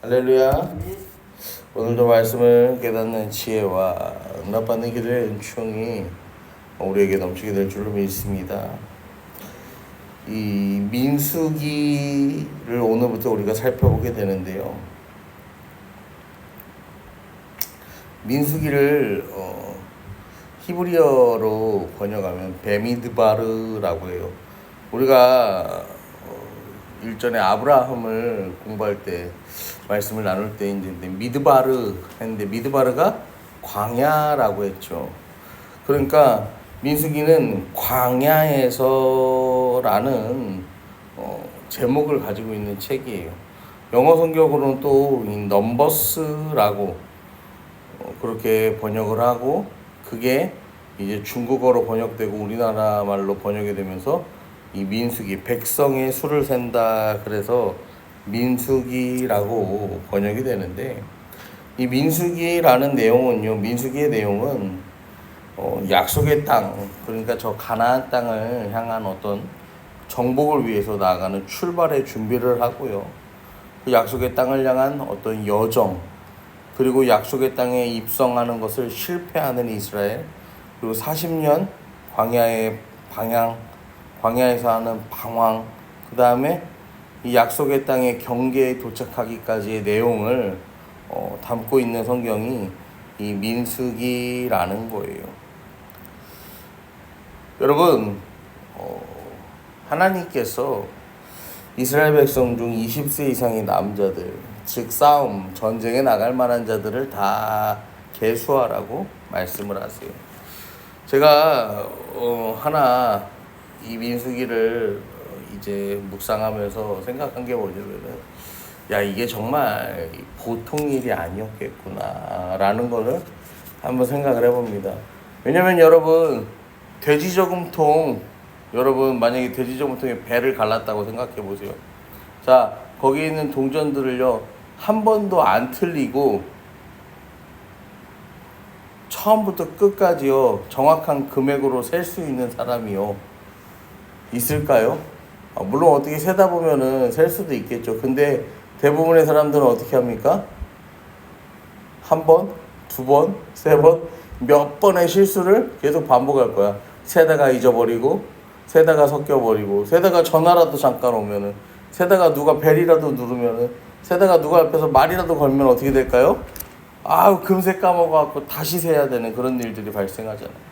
할렐루야. 오늘도 말씀을 깨닫는 지혜와 응답받는 기도의 은총이 우리에게 넘치게 될 줄로 믿습니다. 이 민수기를 오늘부터 우리가 살펴보게 되는데요. 민수기를 히브리어로 번역하면 베미드바르라고 해요. 우리가 일전에 아브라함을 공부할 때 말씀을 나눌 때 이제 미드바르 했는데 미드바르가 광야라고 했죠. 그러니까 민수기는 광야에서라는 제목을 가지고 있는 책이에요. 영어 성경으로는 또 넘버스라고 그렇게 번역을 하고 그게 이제 중국어로 번역되고 우리나라 말로 번역이 되면서 이 민수기 백성의 수를 센다 그래서 민수기라고 번역이 되는데 이 민수기라는 내용은요. 민수기의 내용은 약속의 땅 그러니까 저 가나안 땅을 향한 어떤 정복을 위해서 나아가는 출발의 준비를 하고요. 그 약속의 땅을 향한 어떤 여정 그리고 약속의 땅에 입성하는 것을 실패하는 이스라엘 그리고 40년 광야에서 하는 방황 그 다음에 이 약속의 땅의 경계에 도착하기까지의 내용을 담고 있는 성경이 이 민수기라는 거예요. 여러분 하나님께서 이스라엘 백성 중 20세 이상의 남자들 즉 싸움 전쟁에 나갈 만한 자들을 다 계수하라고 말씀을 하세요. 제가 하나 이 민수기를 이제 묵상하면서 생각한 게 뭐냐면은 야 이게 정말 보통 일이 아니었겠구나 라는 거를 한번 생각을 해봅니다. 왜냐면 여러분 만약에 돼지 저금통에 배를 갈랐다고 생각해 보세요. 자 거기 있는 동전들을요 한 번도 안 틀리고 처음부터 끝까지요 정확한 금액으로 셀 수 있는 사람이요 있을까요? 물론 어떻게 세다 보면은 셀 수도 있겠죠. 근데 대부분의 사람들은 어떻게 합니까? 한 번, 두 번, 세 번, 몇 번의 실수를 계속 반복할 거야. 세다가 잊어버리고, 세다가 섞여버리고, 세다가 전화라도 잠깐 오면은, 세다가 누가 벨이라도 누르면은, 세다가 누가 옆에서 말이라도 걸면 어떻게 될까요? 금세 까먹어갖고 다시 세야 되는 그런 일들이 발생하잖아요.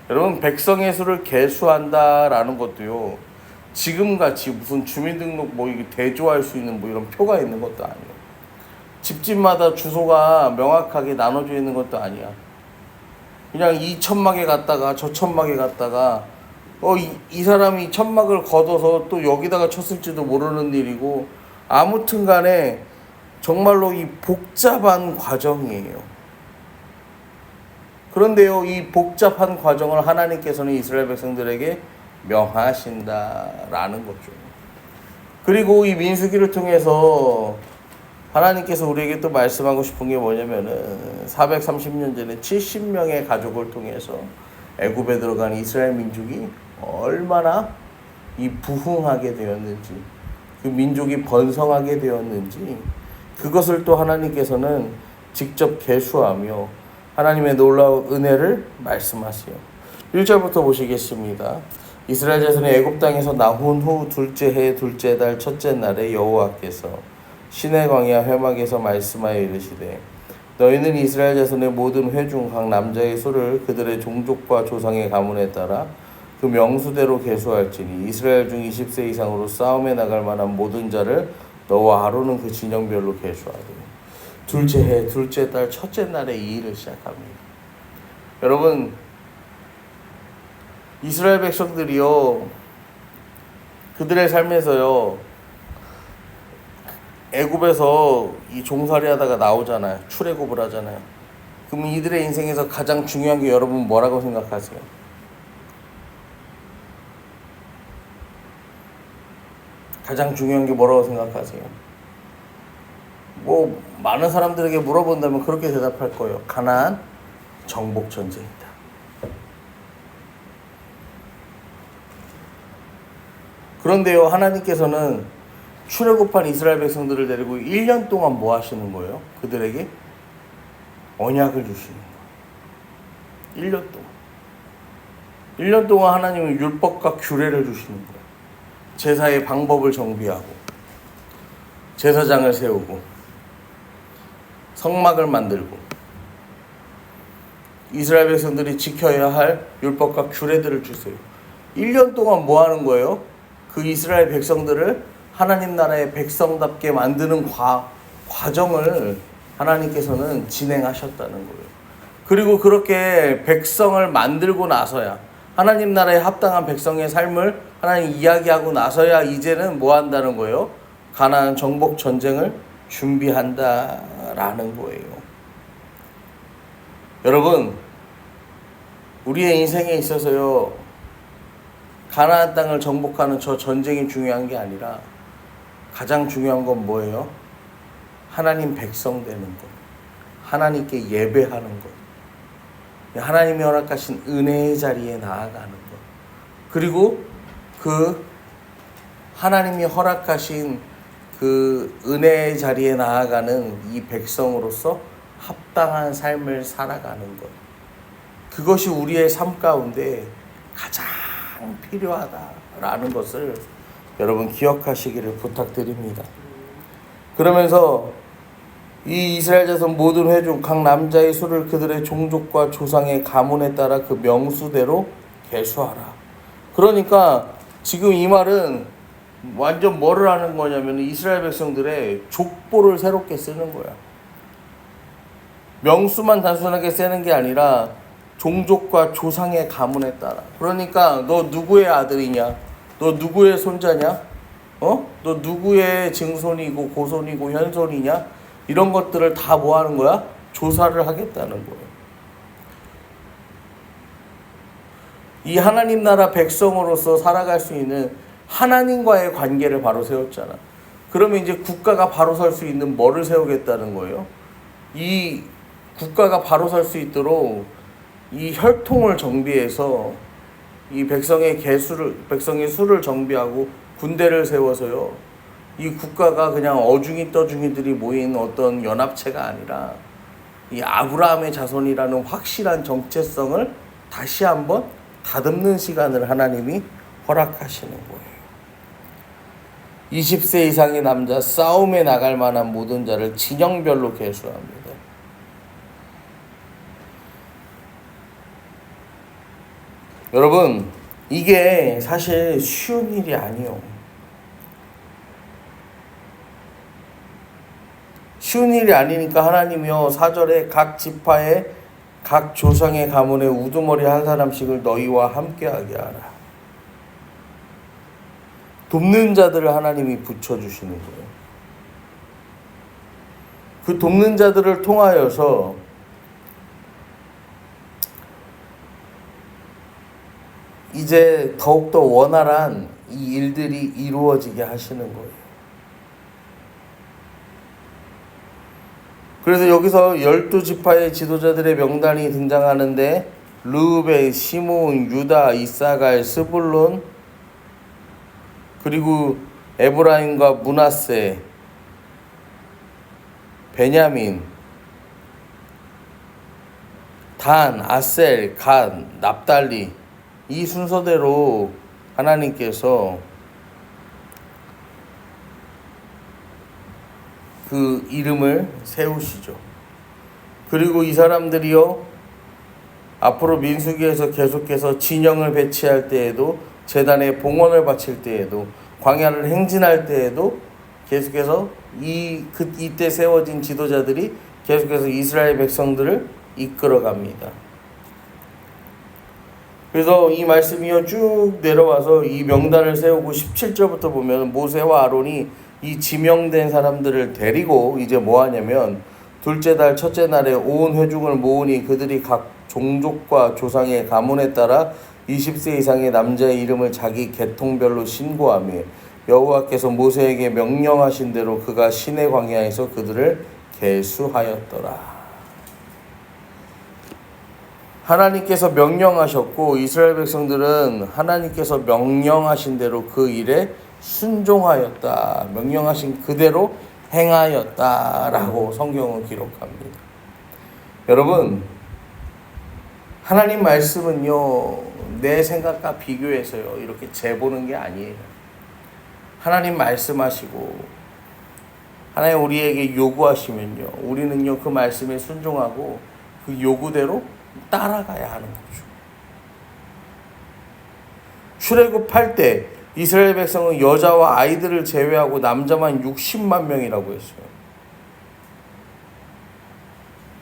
여러분 백성의 수를 계수한다라는 것도요 지금같이 무슨 주민등록 이게 대조할 수 있는 이런 표가 있는 것도 아니에요. 집집마다 주소가 명확하게 나눠져 있는 것도 아니야. 그냥 이 천막에 갔다가 저 천막에 갔다가 이 사람이 천막을 걷어서 또 여기다가 쳤을지도 모르는 일이고 아무튼 간에 정말로 이 복잡한 과정이에요. 그런데요, 이 복잡한 과정을 하나님께서는 이스라엘 백성들에게 명하신다라는 거죠. 그리고 이 민수기를 통해서 하나님께서 우리에게 또 말씀하고 싶은 게 뭐냐면은 430년 전에 70명의 가족을 통해서 애굽에 들어간 이스라엘 민족이 얼마나 이 부흥하게 되었는지, 그 민족이 번성하게 되었는지 그것을 또 하나님께서는 직접 계수하며 하나님의 놀라운 은혜를 말씀하세요. 1절부터 보시겠습니다. 이스라엘 자손이 애굽 땅에서 나온 후 둘째 해 둘째 달 첫째 날에 여호와께서 시내 광야 회막에서 말씀하여 이르시되 너희는 이스라엘 자손의 모든 회 중 각 남자의 수를 그들의 종족과 조상의 가문에 따라 그 명수대로 계수할지니 이스라엘 중 20세 이상으로 싸움에 나갈 만한 모든 자를 너와 아론은 그 진영별로 계수하되 둘째 해, 둘째 달, 첫째 날에 이 일을 시작합니다. 여러분, 이스라엘 백성들이요, 그들의 삶에서요, 애굽에서 이 종살이 하다가 나오잖아요. 출애굽을 하잖아요. 그럼 이들의 인생에서 가장 중요한 게 여러분 뭐라고 생각하세요? 가장 중요한 게 뭐라고 생각하세요? 많은 사람들에게 물어본다면 그렇게 대답할 거예요. 가나안 정복 전쟁이다. 그런데요, 하나님께서는 출애굽한 이스라엘 백성들을 데리고 1년 동안 뭐 하시는 거예요? 그들에게 언약을 주시는 거예요. 1년 동안. 1년 동안 하나님은 율법과 규례를 주시는 거예요. 제사의 방법을 정비하고 제사장을 세우고 성막을 만들고 이스라엘 백성들이 지켜야 할 율법과 규례들을 주세요. 1년 동안 뭐 하는 거예요? 그 이스라엘 백성들을 하나님 나라의 백성답게 만드는 과정을 하나님께서는 진행하셨다는 거예요. 그리고 그렇게 백성을 만들고 나서야, 하나님 나라에 합당한 백성의 삶을 하나님 이야기하고 나서야 이제는 뭐 한다는 거예요? 가나안 정복 전쟁을 준비한다라는 거예요. 여러분, 우리의 인생에 있어서요, 가나안 땅을 정복하는 저 전쟁이 중요한 게 아니라 가장 중요한 건 뭐예요? 하나님 백성 되는 것, 하나님께 예배하는 것, 하나님이 허락하신 은혜의 자리에 나아가는 것, 그리고 그 하나님이 허락하신 그 은혜의 자리에 나아가는 이 백성으로서 합당한 삶을 살아가는 것, 그것이 우리의 삶 가운데 가장 필요하다라는 것을 여러분 기억하시기를 부탁드립니다. 그러면서 이 이스라엘 자손 모든 회중 각 남자의 수를 그들의 종족과 조상의 가문에 따라 그 명수대로 계수하라. 그러니까 지금 이 말은 완전 뭐를 하는 거냐면 이스라엘 백성들의 족보를 새롭게 쓰는 거야. 명수만 단순하게 쓰는 게 아니라 종족과 조상의 가문에 따라. 그러니까 너 누구의 아들이냐? 너 누구의 손자냐? 너 누구의 증손이고 고손이고 현손이냐? 이런 것들을 다 뭐 하는 거야? 조사를 하겠다는 거예요. 이 하나님 나라 백성으로서 살아갈 수 있는 하나님과의 관계를 바로 세웠잖아. 그러면 이제 국가가 바로 설 수 있는 뭐를 세우겠다는 거예요? 이 국가가 바로 설 수 있도록 이 혈통을 정비해서 이 백성의 수를 정비하고 군대를 세워서요, 이 국가가 그냥 어중이 떠중이들이 모인 어떤 연합체가 아니라 이 아브라함의 자손이라는 확실한 정체성을 다시 한번 다듬는 시간을 하나님이 허락하시는 거예요. 20세 이상의 남자, 싸움에 나갈 만한 모든 자를 진영별로 계수합니다. 여러분, 이게 사실 쉬운 일이 아니에요. 쉬운 일이 아니니까 하나님이요 4절에 각 지파의 각 조상의 가문에 우두머리 한 사람씩을 너희와 함께하게 하라. 돕는 자들을 하나님이 붙여주시는 거예요. 그 돕는 자들을 통하여서 이제 더욱더 원활한 이 일들이 이루어지게 하시는 거예요. 그래서 여기서 12지파의 지도자들의 명단이 등장하는데 르우벤, 시므온, 유다, 이사갈, 스불론, 그리고 에브라임과 므낫세, 베냐민, 단, 아셀, 간, 납달리, 이 순서대로 하나님께서 그 이름을 세우시죠. 그리고 이 사람들이요 앞으로 민수기에서 계속해서 진영을 배치할 때에도, 제단에 봉헌을 바칠 때에도, 광야를 행진할 때에도 계속해서 이때 세워진 지도자들이 계속해서 이스라엘 백성들을 이끌어갑니다. 그래서 이 말씀이요 쭉 내려와서 이 명단을 세우고 17절부터 보면 모세와 아론이 이 지명된 사람들을 데리고 이제 뭐 하냐면 둘째 달 첫째 날에 온 회중을 모으니 그들이 각 종족과 조상의 가문에 따라 20세 이상의 남자의 이름을 자기 계통별로 신고하며 여호와께서 모세에게 명령하신 대로 그가 시내 광야에서 그들을 계수하였더라. 하나님께서 명령하셨고 이스라엘 백성들은 하나님께서 명령하신 대로 그 일에 순종하였다. 명령하신 그대로 행하였다라고 성경은 기록합니다. 여러분, 하나님 말씀은요, 내 생각과 비교해서요, 이렇게 재보는 게 아니에요. 하나님 말씀하시고, 하나님 우리에게 요구하시면요, 우리는요, 그 말씀에 순종하고, 그 요구대로 따라가야 하는 거죠. 출애굽할 때, 이스라엘 백성은 여자와 아이들을 제외하고 남자만 60만 명이라고 했어요.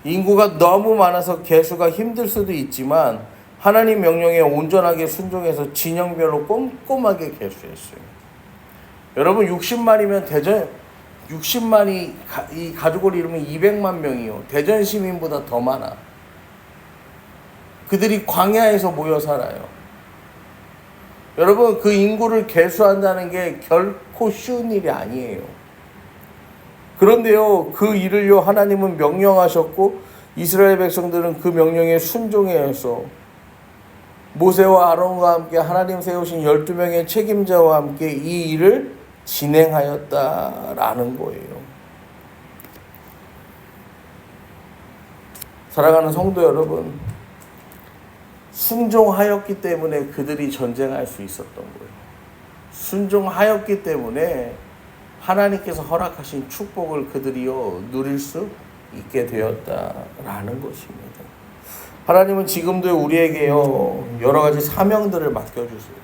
인구가 너무 많아서 계수가 힘들 수도 있지만 하나님 명령에 온전하게 순종해서 진영별로 꼼꼼하게 계수했어요. 여러분 60만이면 대전 60만이 이 가족을 이루면 200만 명이요. 대전 시민보다 더 많아. 그들이 광야에서 모여 살아요. 여러분 그 인구를 계수한다는 게 결코 쉬운 일이 아니에요. 그런데요 그 일을요 하나님은 명령하셨고 이스라엘 백성들은 그 명령에 순종해서 모세와 아론과 함께 하나님 세우신 12명의 책임자와 함께 이 일을 진행하였다라는 거예요. 사랑하는 성도 여러분, 순종하였기 때문에 그들이 전쟁할 수 있었던 거예요. 순종하였기 때문에 하나님께서 허락하신 축복을 그들이요 누릴 수 있게 되었다라는 것입니다. 하나님은 지금도 우리에게요 여러 가지 사명들을 맡겨주세요.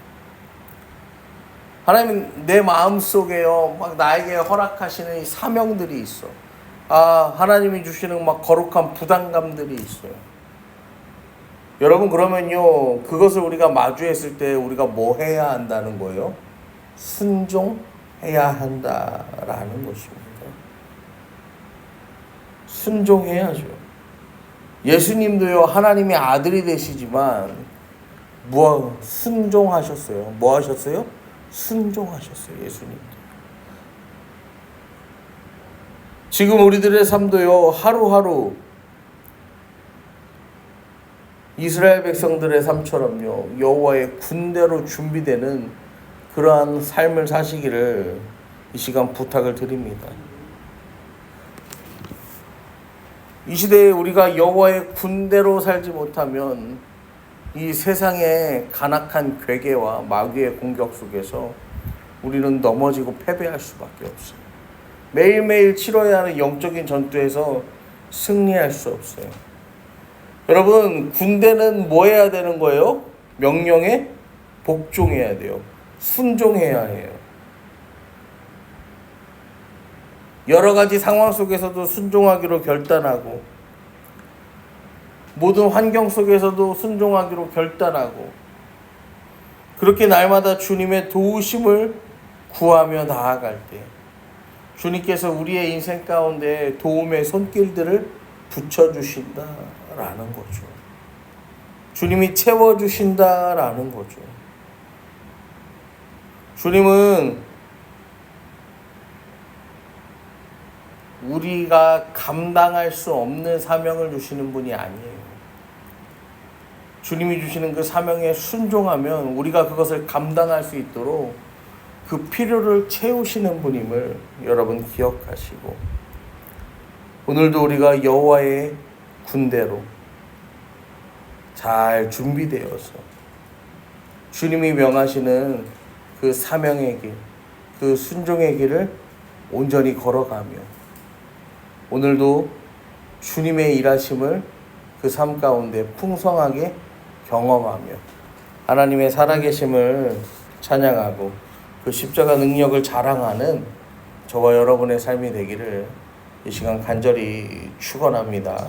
하나님 내 마음속에요 막 나에게 허락하시는 이 사명들이 있어. 하나님이 주시는 막 거룩한 부담감들이 있어요. 여러분 그러면요 그것을 우리가 마주했을 때 우리가 뭐 해야 한다는 거예요? 순종해야 한다라는 것입니다. 순종해야죠. 예수님도요 하나님의 아들이 되시지만 순종하셨어요. 뭐 하셨어요? 순종하셨어요. 예수님도. 지금 우리들의 삶도요 하루하루 이스라엘 백성들의 삶처럼요 여호와의 군대로 준비되는 그러한 삶을 사시기를 이 시간 부탁을 드립니다. 이 시대에 우리가 여호와의 군대로 살지 못하면 이 세상의 간악한 괴계와 마귀의 공격 속에서 우리는 넘어지고 패배할 수밖에 없어요. 매일매일 치러야 하는 영적인 전투에서 승리할 수 없어요. 여러분 군대는 뭐 해야 되는 거예요? 명령에 복종해야 돼요. 순종해야 해요. 여러 가지 상황 속에서도 순종하기로 결단하고 모든 환경 속에서도 순종하기로 결단하고 그렇게 날마다 주님의 도우심을 구하며 나아갈 때 주님께서 우리의 인생 가운데 도움의 손길들을 붙여주신다라는 거죠. 주님이 채워주신다라는 거죠. 주님은 우리가 감당할 수 없는 사명을 주시는 분이 아니에요. 주님이 주시는 그 사명에 순종하면 우리가 그것을 감당할 수 있도록 그 필요를 채우시는 분임을 여러분 기억하시고 오늘도 우리가 여호와의 군대로 잘 준비되어서 주님이 명하시는 그 사명의 길, 그 순종의 길을 온전히 걸어가며 오늘도 주님의 일하심을 그 삶 가운데 풍성하게 경험하며 하나님의 살아계심을 찬양하고 그 십자가 능력을 자랑하는 저와 여러분의 삶이 되기를 이 시간 간절히 축원합니다.